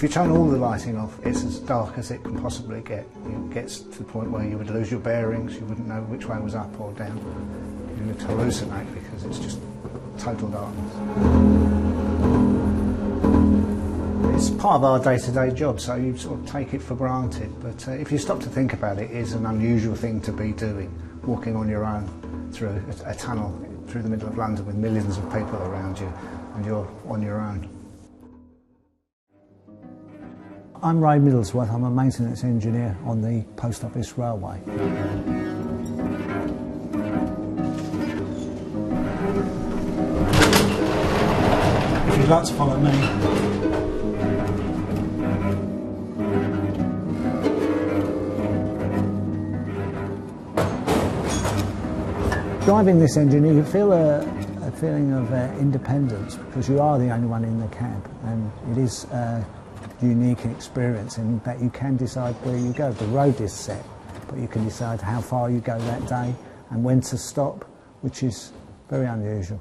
If you turn all the lighting off, it's as dark as it can possibly get. It gets to the point where you would lose your bearings, you wouldn't know which way was up or down. You would hallucinate because it's just total darkness. It's part of our day-to-day job, so you sort of take it for granted, but if you stop to think about it, it's an unusual thing to be doing, walking on your own through a tunnel through the middle of London with millions of people around you, and you're on your own. I'm Ray Middlesworth, I'm a maintenance engineer on the Post Office Railway. If you'd like to follow me. Driving this engine, you feel a feeling of independence because you are the only one in the cab, and it is a unique experience in that you can decide where you go. The road is set, but you can decide how far you go that day and when to stop, which is very unusual.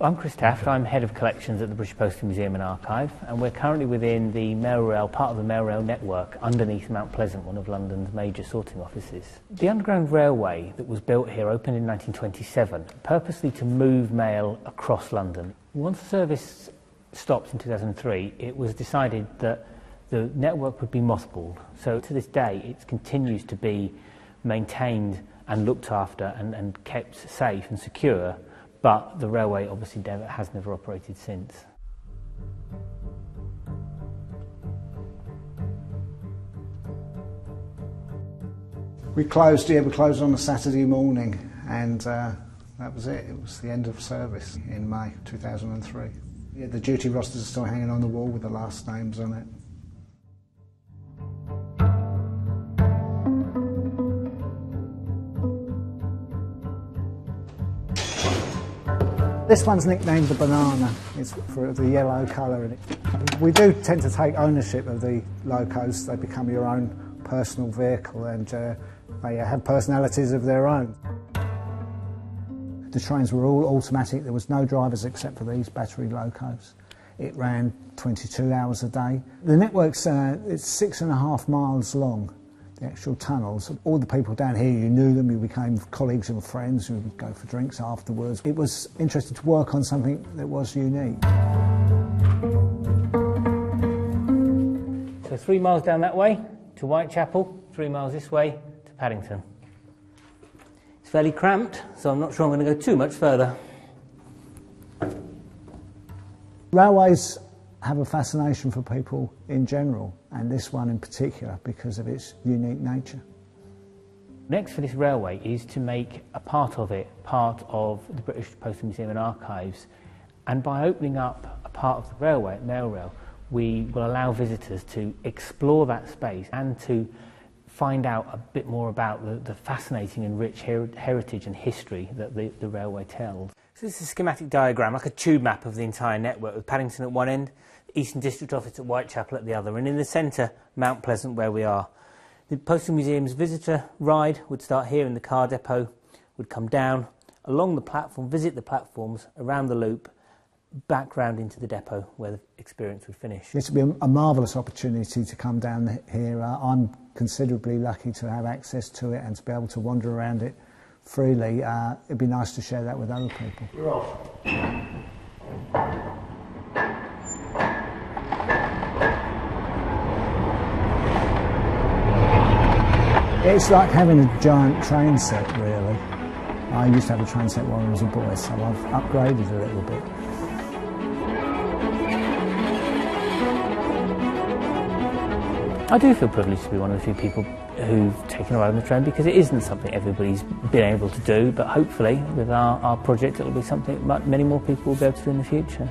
I'm Chris Taft, I'm Head of Collections at the British Postal Museum and Archive, and we're currently within the mail rail, part of the mail rail network underneath Mount Pleasant, one of London's major sorting offices. The Underground Railway that was built here opened in 1927, purposely to move mail across London. Once the service stopped in 2003, it was decided that the network would be mothballed. So to this day, it continues to be maintained and looked after and kept safe and secure. But the railway obviously has never operated since. We closed on a Saturday morning, and that was it. It was the end of service in May 2003. Yeah, the duty rosters are still hanging on the wall with the last names on it. This one's nicknamed the Banana. It's for the yellow colour in it. We do tend to take ownership of the locos. They become your own personal vehicle, and they have personalities of their own. The trains were all automatic. There was no drivers except for these battery locos. It ran 22 hours a day. The network's it's 6.5 miles long. The actual tunnels. All the people down here, you knew them, you became colleagues and friends, you would go for drinks afterwards. It was interesting to work on something that was unique. So 3 miles down that way to Whitechapel, 3 miles this way to Paddington. It's fairly cramped, so I'm not sure I'm going to go too much further. Railways have a fascination for people in general, and this one in particular because of its unique nature. Next for this railway is to make a part of it part of the British Postal Museum and Archives, and by opening up a part of the railway at Mail Rail, we will allow visitors to explore that space and to find out a bit more about the fascinating and rich heritage and history that the railway tells. So this is a schematic diagram, like a tube map of the entire network, with Paddington at one end, the Eastern District Office at Whitechapel at the other, and in the centre, Mount Pleasant, where we are. The Postal Museum's visitor ride would start here in the car depot, would come down along the platform, visit the platforms, around the loop, back round into the depot where the experience would finish. This would be a marvellous opportunity to come down here. I'm considerably lucky to have access to it and to be able to wander around it freely. It'd be nice to share that with other people. You're off. It's like having a giant train set, really. I used to have a train set while I was a boy, so I've upgraded a little bit. I do feel privileged to be one of the few people who've taken a ride on the train, because it isn't something everybody's been able to do, but hopefully with our project it'll be something that many more people will be able to do in the future.